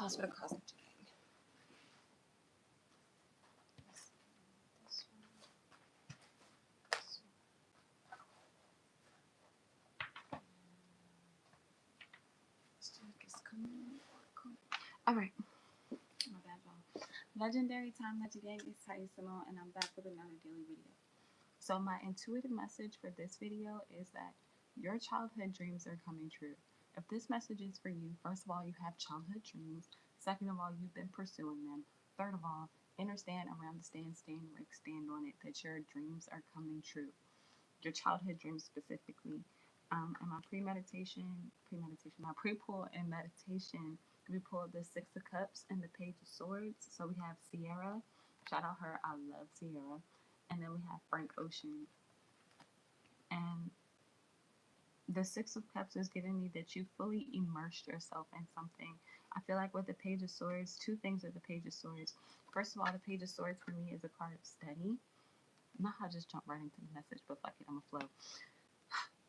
Pause for the cosmic G.AN.G. Alright. My bad, y'all. Legendary Time Magic Gang is Ty Simone, and I'm back with another daily video. So my intuitive message for this video is that your childhood dreams are coming true. If this message is for you, first of all, you have childhood dreams. Second of all, you've been pursuing them. Third of all, understand around the stand Rick, stand on it, that your dreams are coming true. Your childhood dreams specifically. In my my pre-pull and meditation, we pulled the Six of Cups and the Page of Swords. So we have Sierra. Shout out her. I love Sierra. And then we have Frank Ocean. And the Six of Cups is giving me that you fully immersed yourself in something. I feel like with the Page of Swords, two things with the Page of Swords. First of all, the Page of Swords for me is a card of study. Not how I just jump right into the message, but fuck it, I'm a flow.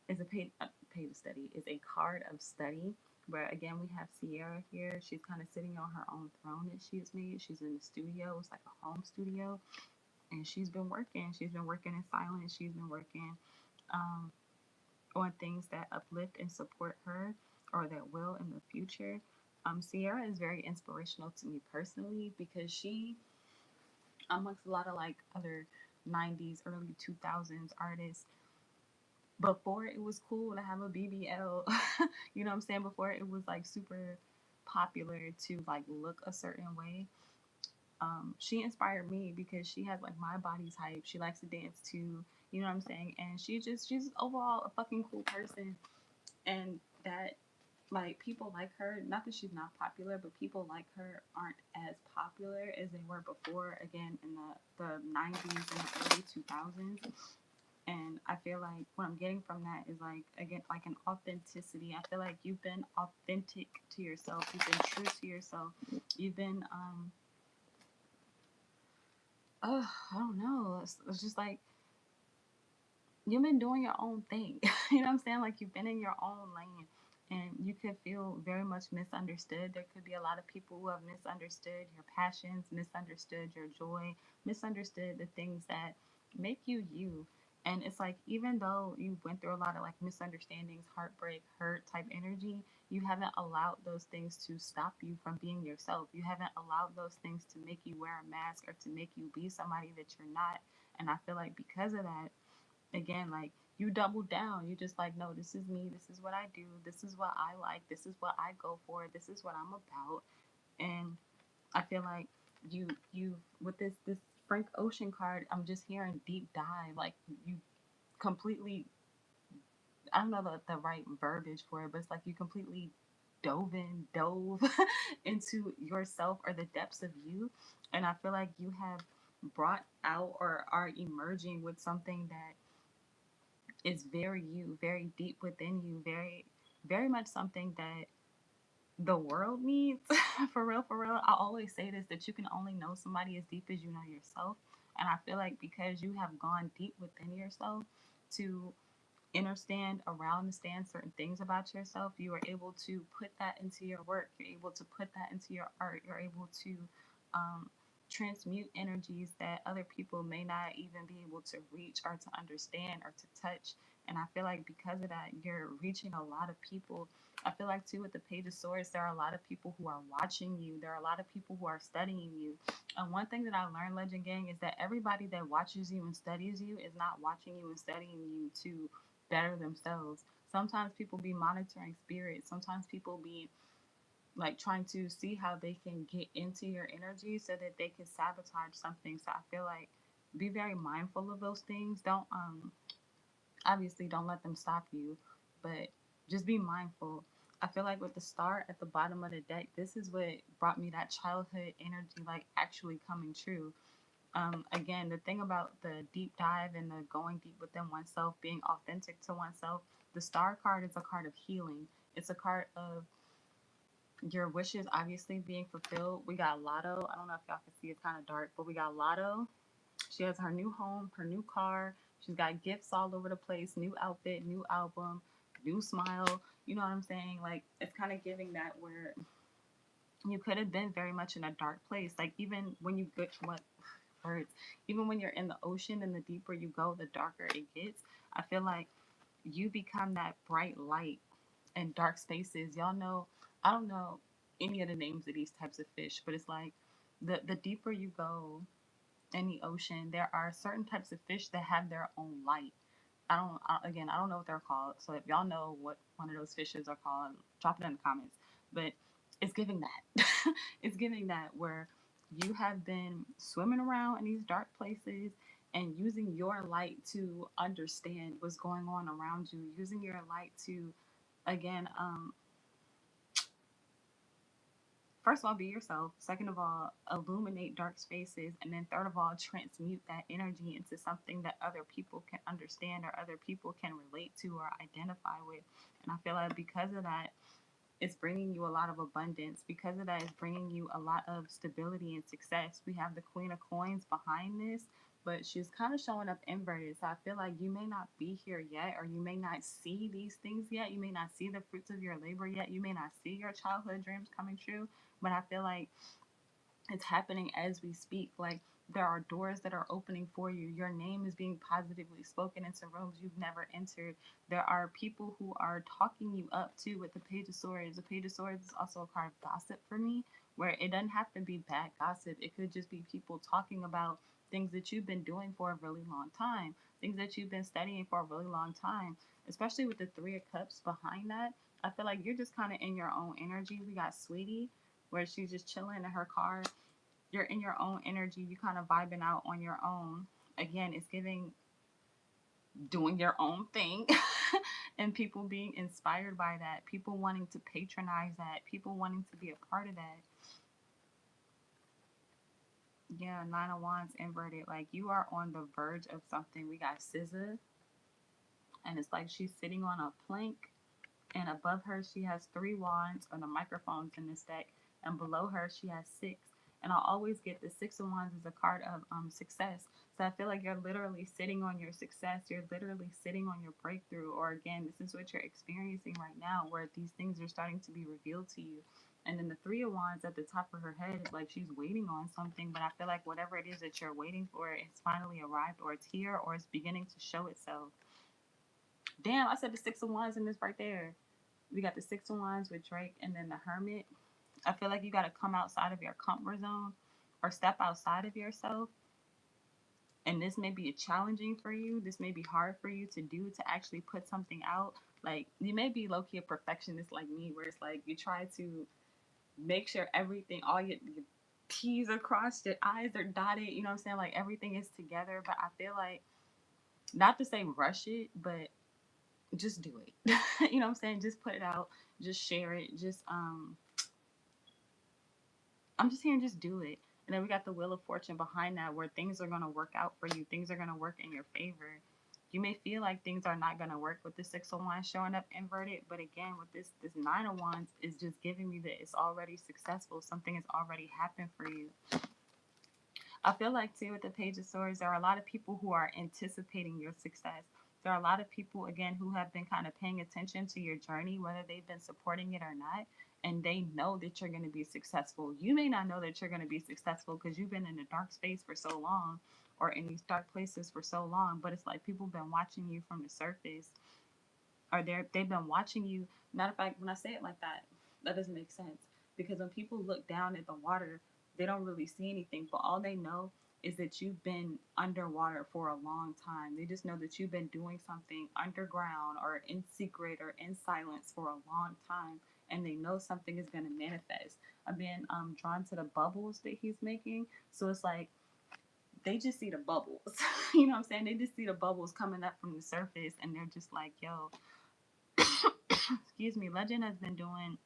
Is a page of study. Is a card of study. Where again we have Sierra here. She's kind of sitting on her own throne that she's made. She's in the studio. It's like a home studio, and she's been working. She's been working in silence. She's been working on things that uplift and support her, or that will in the future. Sierra is very inspirational to me personally because she, amongst a lot of like other 90s, early 2000s artists, before it was cool to have a BBL, you know what I'm saying? Before it was like super popular to like look a certain way. She inspired me because she has like my body type. She likes to dance too, you know what I'm saying? And she's overall a fucking cool person. And that, like, people like her, not that she's not popular, but people like her aren't as popular as they were before, again, in the 90s and the early 2000s. And I feel like what I'm getting from that is like, again, like an authenticity. I feel like you've been authentic to yourself. You've been true to yourself. You've been, I don't know. It's just like, you've been doing your own thing. You know what I'm saying? Like, you've been in your own lane. And you could feel very much misunderstood. There could be a lot of people who have misunderstood your passions, misunderstood your joy, misunderstood the things that make you you. And it's like, even though you went through a lot of like misunderstandings, heartbreak, hurt type energy, you haven't allowed those things to stop you from being yourself. You haven't allowed those things to make you wear a mask or to make you be somebody that you're not. And I feel like because of that, again, like, you double down. You just like, no, this is me. This is what I do. This is what I like. This is what I go for. This is what I'm about. And I feel like you with this Frank Ocean card, I'm just hearing deep dive. Like, you completely, I don't know the right verbiage for it, but it's like you completely dove into yourself or the depths of you. And I feel like you have brought out or are emerging with something that is very you, very deep within you, very, very much something that the world needs. For real, for real. I always say this, that you can only know somebody as deep as you know yourself. And I feel like because you have gone deep within yourself to understand, understand certain things about yourself, you are able to put that into your work. You're able to put that into your art. You're able to transmute energies that other people may not even be able to reach or to understand or to touch. And I feel like because of that, you're reaching a lot of people. I feel like too with the Page of Swords, there are a lot of people who are watching you. There are a lot of people who are studying you. And one thing that I learned, Legend Gang, is that everybody that watches you and studies you is not watching you and studying you to better themselves. Sometimes people be monitoring spirits. Sometimes people be like trying to see how they can get into your energy so that they can sabotage something. So I feel like be very mindful of those things. Don't obviously don't let them stop you, but just be mindful. I feel like with the star at the bottom of the deck, this is what brought me that childhood energy, like actually coming true. Again, the thing about the deep dive and the going deep within oneself, being authentic to oneself, the star card is a card of healing. It's a card of your wishes obviously being fulfilled. We got Lotto. I don't know if y'all can see, it's kind of dark, but we got Lotto. She has her new home, her new car. She's got gifts all over the place, new outfit, new album, new smile. You know what I'm saying? Like, it's kind of giving that where You could have been very much in a dark place. Like even when you get what words, even when you're in the ocean and the deeper you go, the darker it gets. I feel like you become that bright light in dark spaces. Y'all know, I don't know any of the names of these types of fish, but it's like the deeper you go in the ocean, there are certain types of fish that have their own light. Again, I don't know what they're called. So if y'all know what one of those fishes are called, drop it in the comments. But it's giving that. It's giving that where you have been swimming around in these dark places and using your light to understand what's going on around you, using your light to, again, first of all, be yourself. Second of all, illuminate dark spaces. And then third of all, transmute that energy into something that other people can understand or other people can relate to or identify with. And I feel like because of that, it's bringing you a lot of abundance. Because of that, it's bringing you a lot of stability and success. We have the Queen of Coins behind this, but she's kind of showing up inverted. So I feel like you may not be here yet, or you may not see these things yet. You may not see the fruits of your labor yet. You may not see your childhood dreams coming true. But I feel like it's happening as we speak. Like there are doors that are opening for you. Your name is being positively spoken into rooms you've never entered. There are people who are talking you up too with the Page of Swords. The Page of Swords is also a card of gossip for me, where it doesn't have to be bad gossip. It could just be people talking about things that you've been doing for a really long time, things that you've been studying for a really long time, especially with the Three of Cups behind that. I feel like you're just kind of in your own energy. We got Sweetie, where she's just chilling in her car. You're in your own energy. You kind of vibing out on your own. Again, it's giving doing your own thing and people being inspired by that, people wanting to patronize that, people wanting to be a part of that. Yeah, Nine of Wands inverted. Like you are on the verge of something. We got SZA, and it's like she's sitting on a plank, and above her she has three wands or the microphones in this deck, and below her she has six. And I always get the Six of Wands as a card of success. So I feel like you're literally sitting on your success. You're literally sitting on your breakthrough. Or again, this is what you're experiencing right now, where these things are starting to be revealed to you. And then the Three of Wands at the top of her head is like she's waiting on something. But I feel like whatever it is that you're waiting for, it's finally arrived, or it's here, or it's beginning to show itself. Damn, I said the Six of Wands in this right there. We got the Six of Wands with Drake, and then the Hermit. I feel like you got to come outside of your comfort zone or step outside of yourself. And this may be challenging for you. This may be hard for you to do, to actually put something out. Like you may be low key a perfectionist like me, where it's like you try to make sure everything, all your T's are crossed, your I's are dotted. You know what I'm saying? Like everything is together. But I feel like, not to say rush it, but just do it. You know what I'm saying? Just put it out. Just share it. I'm just hearing just do it. And then we got the Wheel of Fortune behind that, where things are going to work out for you. Things are going to work in your favor. You may feel like things are not going to work with the Six of Wands showing up inverted, but again, with this Nine of Wands is just giving me that it's already successful. Something has already happened for you. I feel like too with the Page of Swords, there are a lot of people who are anticipating your success. There are a lot of people, again, who have been kind of paying attention to your journey, whether they've been supporting it or not, and they know that you're going to be successful. You may not know that you're going to be successful because you've been in a dark space for so long, or in these dark places for so long, but it's like people have been watching you from the surface, or they've been watching you. Matter of fact, when I say it like that, that doesn't make sense, because when people look down at the water, they don't really see anything, but all they know is that you've been underwater for a long time. They just know that you've been doing something underground or in secret or in silence for a long time, and they know something is going to manifest. I've been drawn to the bubbles that he's making, so it's like they just see the bubbles. You know what I'm saying? They just see the bubbles coming up from the surface, and they're just like, yo, excuse me, Legend has been doing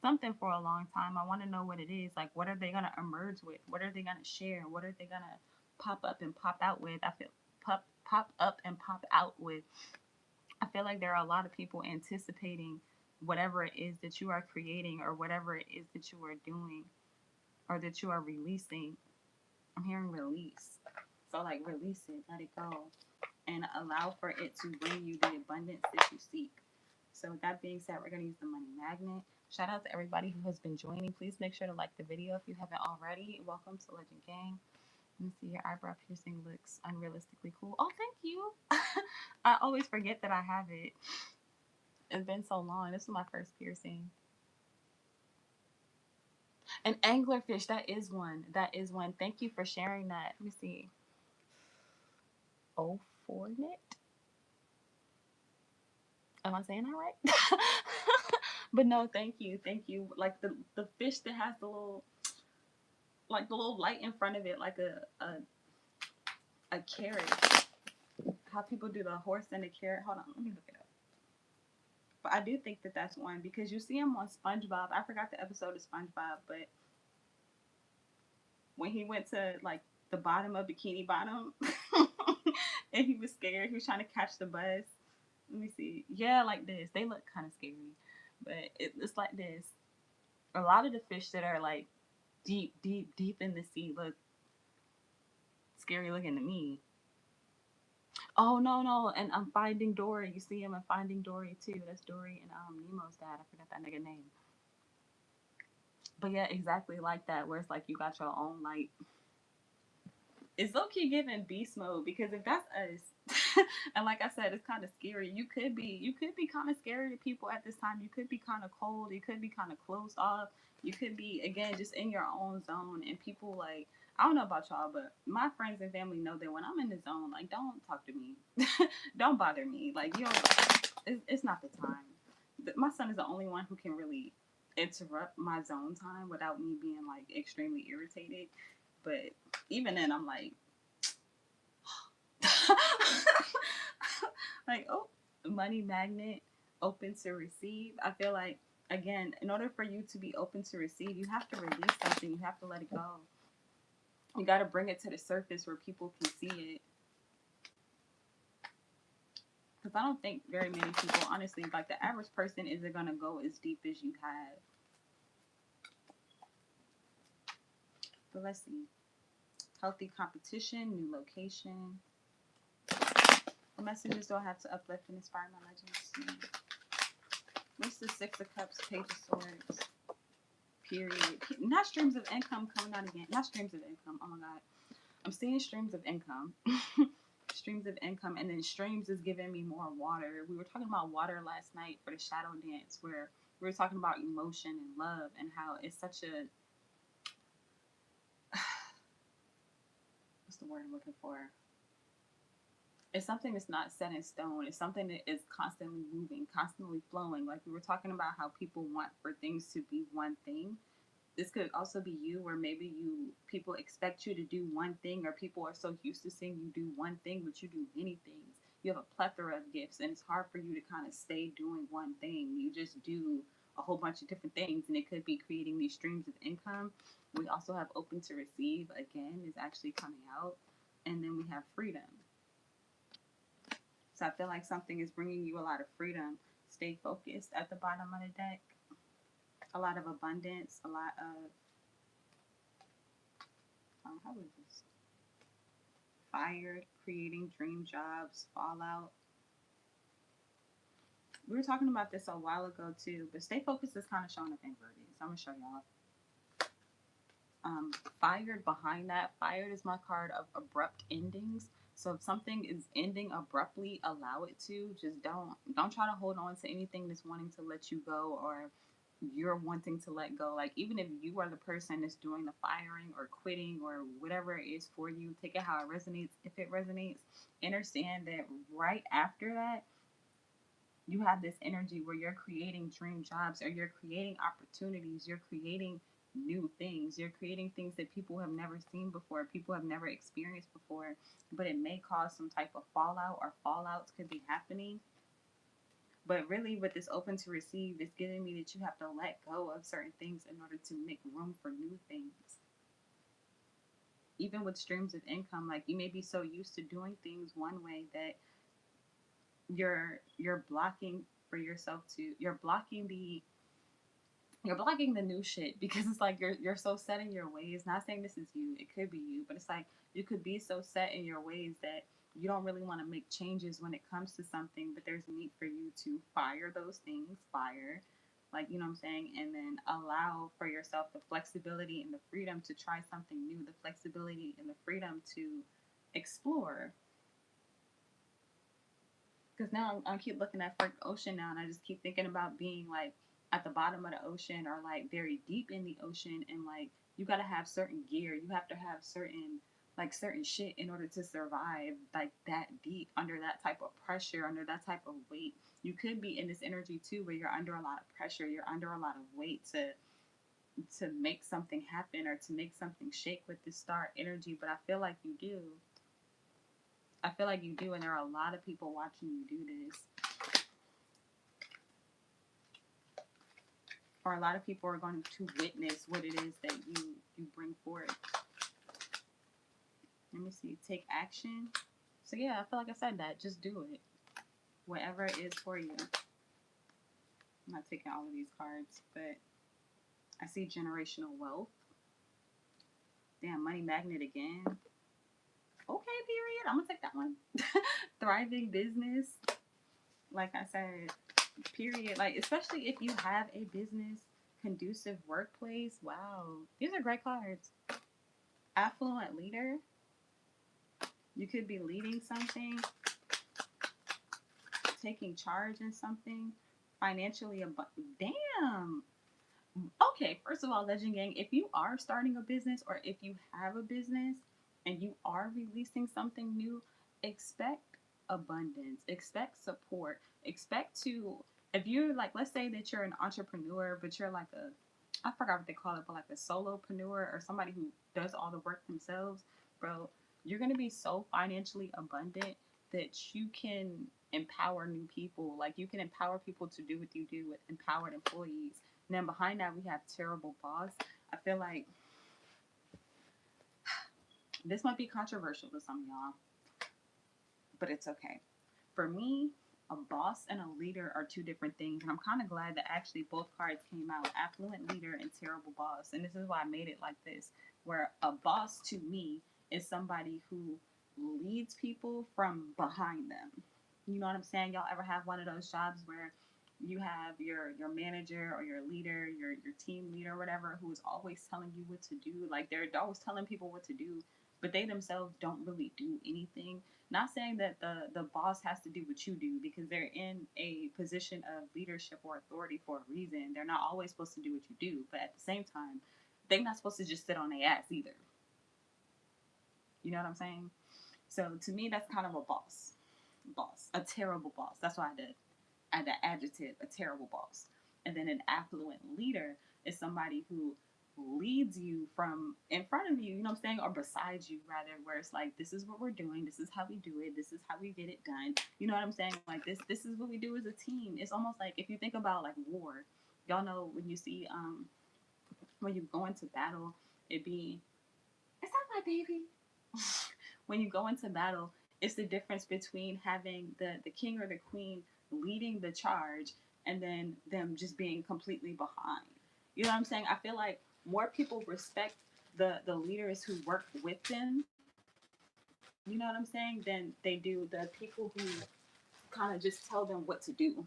something for a long time. I want to know what it is. Like, what are they gonna emerge with? What are they gonna share? What are they gonna pop up and pop out with? I feel pop up and pop out with. I feel like there are a lot of people anticipating whatever it is that you are creating, or whatever it is that you are doing, or that you are releasing. I'm hearing release. So like release it, let it go, and allow for it to bring you the abundance that you seek. So with that being said, we're going to use the money magnet. Shout out to everybody who has been joining. Please make sure to like the video if you haven't already. Welcome to Legend Gang. Let me see, your eyebrow piercing looks unrealistically cool. Oh, thank you. I always forget that I have it. It's been so long. This is my first piercing. An anglerfish, that is one. That is one. Thank you for sharing that. Let me see. Oh, Fortnite? Am I saying that right? But no, thank you. Thank you. Like the fish that has the little, like the little light in front of it, like a carrot. How people do the horse and the carrot. Hold on, let me look it up. But I do think that that's one because you see him on SpongeBob. I forgot the episode of SpongeBob, but when he went to like the bottom of Bikini Bottom and he was scared, he was trying to catch the bus. Let me see. Yeah, like this. They look kind of scary, but it's like this. A lot of the fish that are like deep, deep, deep in the sea look scary looking to me. Oh no, no, and I'm Finding Dory. You see him in Finding Dory too. That's Dory and Nemo's dad. I forgot that nigga name. But yeah, exactly like that. Where it's like you got your own like. It's low key giving beast mode because if that's us, and like I said, it's kind of scary. You could be kind of scary to people at this time. You could be kind of cold. You could be kind of closed off. You could be again just in your own zone, and people like I don't know about y'all, but my friends and family know that when I'm in the zone, like don't talk to me, don't bother me. Like you don't, it's not the time. My son is the only one who can really interrupt my zone time without me being like extremely irritated. But even then, I'm like, like, oh, money magnet, open to receive. I feel like, again, in order for you to be open to receive, you have to release something. You have to let it go. You got to bring it to the surface where people can see it. Because I don't think very many people, honestly, like the average person isn't going to go as deep as you have. But let's see. Healthy competition, new location. What messages do I have to uplift and inspire my legends? What's the Six of Cups, Page of Swords? Period. Not streams of income coming out again. Not streams of income. Oh my god. I'm seeing streams of income. Streams of income. And then streams is giving me more water. We were talking about water last night for the shadow dance where we were talking about emotion and love and how it's such a what's the word I'm looking for? It's something that's not set in stone. It's something that is constantly moving, constantly flowing. Like we were talking about how people want for things to be one thing. This could also be you where maybe people expect you to do one thing or people are so used to seeing you do one thing but you do many things. You have a plethora of gifts and it's hard for you to kind of stay doing one thing. You just do a whole bunch of different things and it could be creating these streams of income. We also have open to receive again is actually coming out, and then we have freedom. So I feel like something is bringing you a lot of freedom. Stay focused at the bottom of the deck. A lot of abundance, a lot of how is this? Fired, creating dream jobs, fallout. We were talking about this a while ago too, but stay focused is kind of showing up inverted. So I'm gonna show y'all. Fired behind that. Fired is my card of abrupt endings. So if something is ending abruptly, allow it to. Just don't try to hold on to anything that's wanting to let you go or you're wanting to let go. Like even if you are the person that's doing the firing or quitting or whatever it is for you, take it how it resonates. If it resonates, understand that right after that, you have this energy where you're creating dream jobs or you're creating opportunities, you're creating new things, you're creating things that people have never seen before, people have never experienced before, but it may cause some type of fallout or fallouts could be happening. But really, with this open to receive, it's giving me that you have to let go of certain things in order to make room for new things. Even with streams of income, like you may be so used to doing things one way that you're blocking for yourself to you're blocking the new shit because it's like you're so set in your ways. Not saying this is you, it could be you, but it's like you could be so set in your ways that you don't really want to make changes when it comes to something, but there's a need for you to fire those things, like, you know what I'm saying? And then allow for yourself the flexibility and the freedom to try something new, the flexibility and the freedom to explore. Because now I keep looking at Freak Ocean now, and I just keep thinking about being like at the bottom of the ocean or like very deep in the ocean, and like you got to have certain gear, you have to have certain shit in order to survive like that deep under that type of pressure, under that type of weight. You could be in this energy too where you're under a lot of pressure, you're under a lot of weight to make something happen or to make something shake with this star energy. But I feel like you do. I feel like you do, and there are a lot of people watching you do this. Or a lot of people are going to witness what it is that you bring forth. Let me see. Take action. So yeah, I feel like I said that. Just do it. Whatever it is for you. I'm not taking all of these cards, but I see generational wealth. Damn, money magnet again. Okay, period. I'm gonna take that one. Thriving business. Like I said, period. Like, especially if you have a business, conducive workplace. Wow, these are great cards. Affluent leader. You could be leading something, taking charge in something, financially damn. Okay, first of all, Legend Gang, if you are starting a business or if you have a business and you are releasing something new, expect abundance, expect support, expect to, if you're like, let's say that you're an entrepreneur, but you're like I forgot what they call it, but like a solopreneur or somebody who does all the work themselves, bro, you're going to be so financially abundant that you can empower new people. Like, you can empower people to do what you do with empowered employees. And then behind that, we have terrible boss. I feel like this might be controversial to some of y'all, but it's okay. For me, a boss and a leader are two different things. And I'm kind of glad that actually both cards came out, affluent leader and terrible boss. And this is why I made it like this, where a boss to me is somebody who leads people from behind them. You know what I'm saying? Y'all ever have one of those jobs where you have your manager or your leader, your team leader or whatever, who is always telling you what to do? Like, they're always telling people what to do, but they themselves don't really do anything. Not saying that the boss has to do what you do, because they're in a position of leadership or authority for a reason. They're not always supposed to do what you do, but at the same time, they're not supposed to just sit on their ass either. You know what I'm saying? So to me, that's kind of a boss. A terrible boss. That's why I did. Add the adjective, a terrible boss. And then an affluent leader is somebody who leads you from in front of you, you know what I'm saying, or beside you rather, where it's like, this is what we're doing, this is how we do it, this is how we get it done. You know what I'm saying? Like, this is what we do as a team. It's almost like, if you think about like war, y'all know when you see when you go into battle, it be, is that my baby? When you go into battle, it's the difference between having the king or the queen leading the charge and then them just being completely behind. You know what I'm saying? I feel like more people respect the leaders who work with them, you know what I'm saying, than they do the people who kind of just tell them what to do.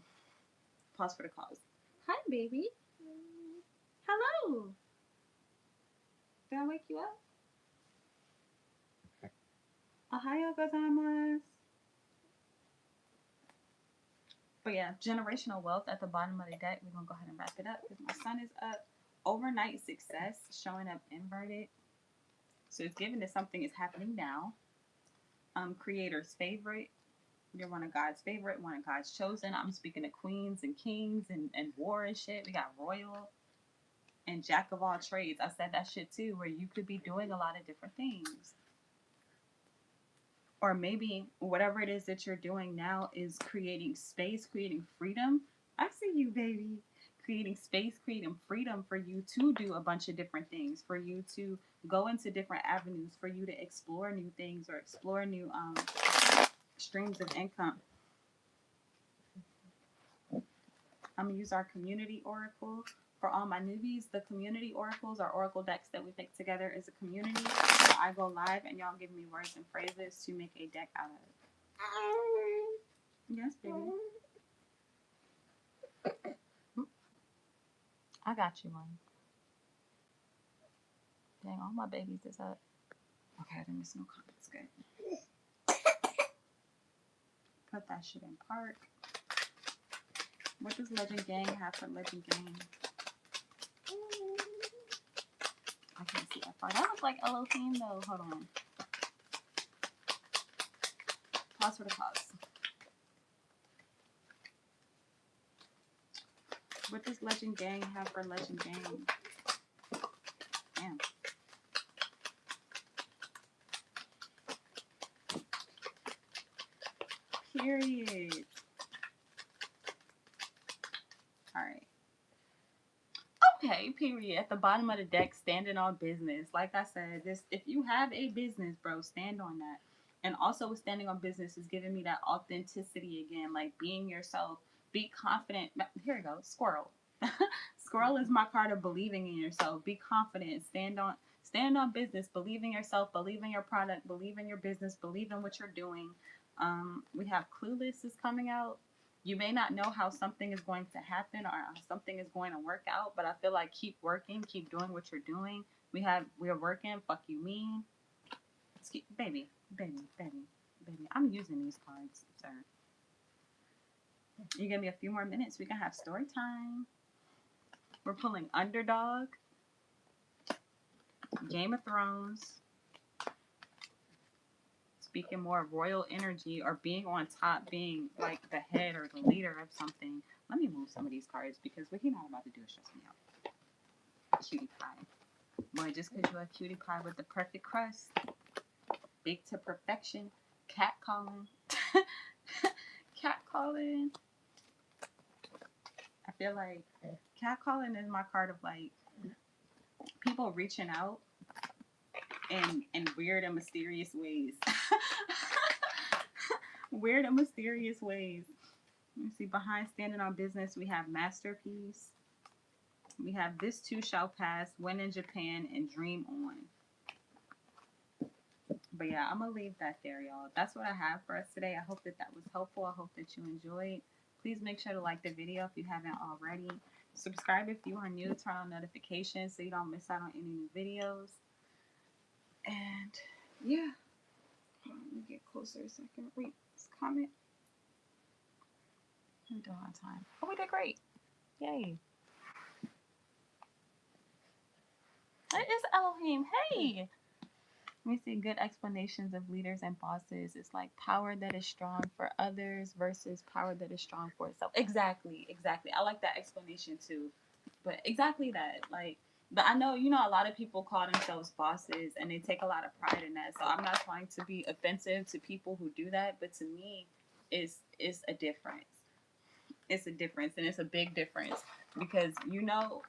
Pause for the cause. Hi, baby. Hello. Did I wake you up? Ohayo gozaimasu. But yeah, generational wealth at the bottom of the deck. We're going to go ahead and wrap it up because my sun is up. Overnight success showing up inverted. So it's given that something is happening now. Creator's favorite. You're one of God's favorite, one of God's chosen. I'm speaking of queens and kings and war and shit. We got royal and jack of all trades. I said that shit too, where you could be doing a lot of different things. Or maybe whatever it is that you're doing now is creating space, creating freedom. I see you, baby. Creating space, creating freedom for you to do a bunch of different things, for you to go into different avenues, for you to explore new things or explore new streams of income. I'm going to use our community oracle. For all my newbies, the community oracles are oracle decks that we pick together as a community. So I go live and y'all give me words and phrases to make a deck out of. Yes, baby. I got you one. Dang, all my babies is up. Okay, I didn't miss no comments. Good. Put that shit in park. What does Legend Gang have for Legend Gang? I can't see that far. That looks like Elohim though. Hold on. Pause for the pause. What does Legend Gang have for Legend Gang? Damn. Period. Alright. Okay, period. At the bottom of the deck, standing on business. Like I said, this if you have a business, bro, stand on that. And also with standing on business is giving me that authenticity again, like being yourself. Be confident. Here we go. Squirrel. Squirrel is my card of believing in yourself. Be confident. Stand on business. Believe in yourself. Believe in your product. Believe in your business. Believe in what you're doing. We have Clueless is coming out. You may not know how something is going to happen or how something is going to work out, but I feel like keep working, keep doing what you're doing. We're working. Fuck you, mean. Baby, baby, baby, baby. I'm using these cards, sir. You give me a few more minutes, we can have story time. We're pulling Underdog, Game of Thrones, speaking more of royal energy or being on top, being like the head or the leader of something. Let me move some of these cards because what he's not about to do is stress me out. Cutie pie. Boy, just because you're a cutie pie with the perfect crust, baked to perfection, cat calling. Cat calling. I feel like cat calling is my card of like people reaching out in weird and mysterious ways. Weird and mysterious ways. Let me see. Behind standing on business, we have Masterpiece. We have This Too Shall Pass, When in Japan, and Dream On. But yeah, I'm going to leave that there, y'all. That's what I have for us today. I hope that that was helpful. I hope that you enjoyed. Please make sure to like the video if you haven't already. Subscribe if you are new. Turn on notifications so you don't miss out on any new videos. And yeah. Let me get closer so I can read this comment. I'm doing on time. Oh, we did great. Yay. It is Elohim. Hey. Let me see. Good explanations of leaders and bosses. It's like power that is strong for others versus power that is strong for itself. Exactly. Exactly. I like that explanation too. But exactly that. Like, but I know, you know, a lot of people call themselves bosses and they take a lot of pride in that. So I'm not trying to be offensive to people who do that. But to me, it's a difference. It's a difference, and it's a big difference because you know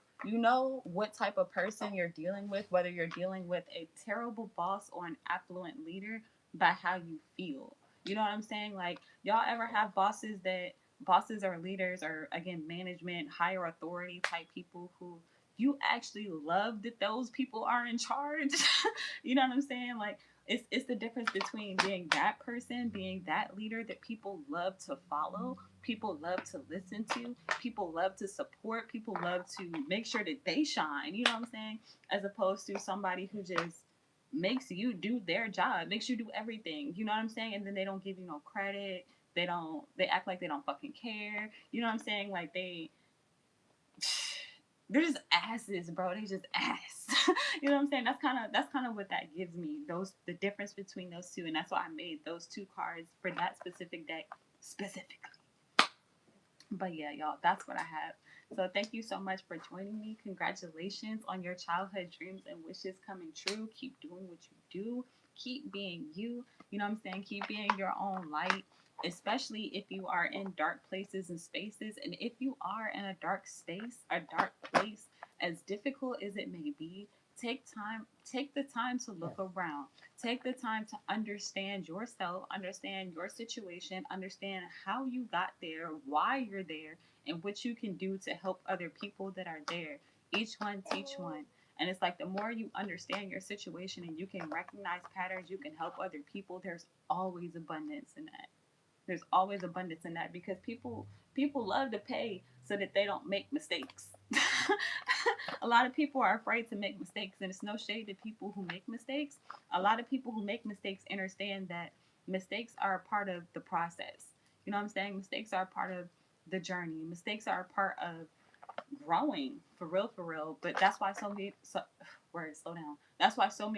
what type of person you're dealing with, whether you're dealing with a terrible boss or an affluent leader by how you feel. You know what I'm saying? Like, y'all ever have bosses or leaders or again management, higher authority type people who you actually love that those people are in charge? You know what I'm saying? Like, it's the difference between being that person, being that leader that people love to follow, people love to listen to, people love to support, people love to make sure that they shine, you know what I'm saying? As opposed to somebody who just makes you do their job, makes you do everything, you know what I'm saying? And then they don't give you no credit. They act like they don't fucking care. You know what I'm saying? Like they're just asses, bro. They just ass. You know what I'm saying? That's kind of what that gives me. The difference between those two, and that's why I made those two cards for that specific deck specifically. But yeah, y'all, that's what I have. So thank you so much for joining me. Congratulations on your childhood dreams and wishes coming true. Keep doing what you do. Keep being you. You know what I'm saying? Keep being your own light, especially if you are in dark places and spaces. And if you are in a dark space, a dark place, as difficult as it may be, take the time to look around. Take the time to understand yourself, understand your situation, understand how you got there, why you're there, and what you can do to help other people that are there. Each one teach one. And it's like the more you understand your situation and you can recognize patterns, you can help other people, there's always abundance in that. There's always abundance in that because people love to pay so that they don't make mistakes. A lot of people are afraid to make mistakes, and it's no shade to people who make mistakes. A lot of people who make mistakes understand that mistakes are a part of the process. You know what I'm saying? Mistakes are a part of the journey. Mistakes are a part of growing, for real, for real. But that's why so many, words, slow down. That's why so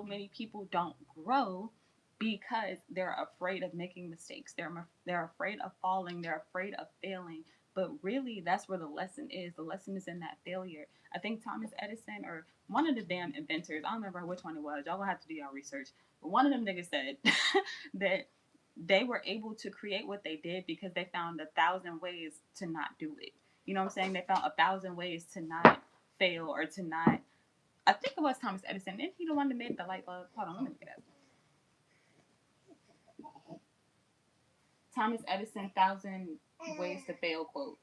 many people don't grow because they're afraid of making mistakes. They're afraid of falling. They're afraid of failing. But really, that's where the lesson is. The lesson is in that failure. I think Thomas Edison or one of the damn inventors, I don't remember which one it was. Y'all gonna have to do y'all research. But one of them niggas said that they were able to create what they did because they found 1,000 ways to not do it. You know what I'm saying? They found 1,000 ways to not fail or to not. I think it was Thomas Edison. Isn't he the one that made the light bulb? Hold on, let me look it up. Thomas Edison, 1,000 ways to fail quote.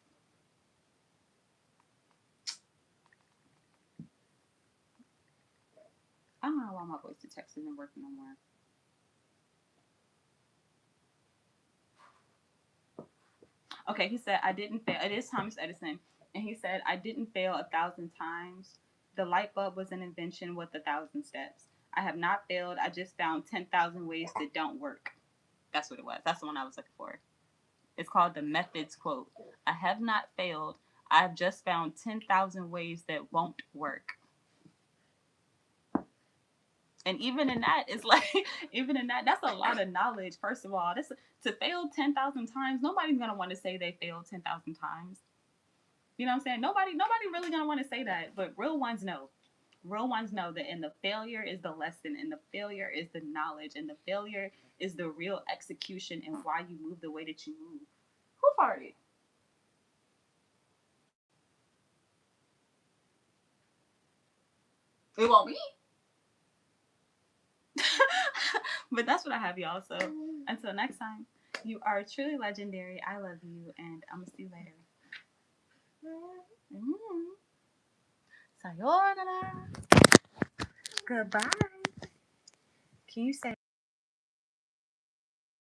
I don't know why my voice to text isn't working no more. Okay, he said, I didn't fail. It is Thomas Edison. And he said, I didn't fail 1,000 times. The light bulb was an invention with 1,000 steps. I have not failed. I just found 10,000 ways that don't work. That's what it was. That's the one I was looking for. It's called the methods quote. I have not failed. I've just found 10,000 ways that won't work. And even in that, it's like, even in that, that's a lot of knowledge. First of all, that's to fail 10,000 times. Nobody's gonna want to say they failed 10,000 times. You know what I'm saying? Nobody really gonna want to say that. But real ones know. Real ones know that in the failure is the lesson, and the failure is the knowledge, and the failure is the real execution and why you move the way that you move. Who farted? It won't be. But that's what I have, y'all. So until next time, you are truly legendary. I love you, and I'm gonna see you later. Mm. Sayonara. Goodbye. Can you say?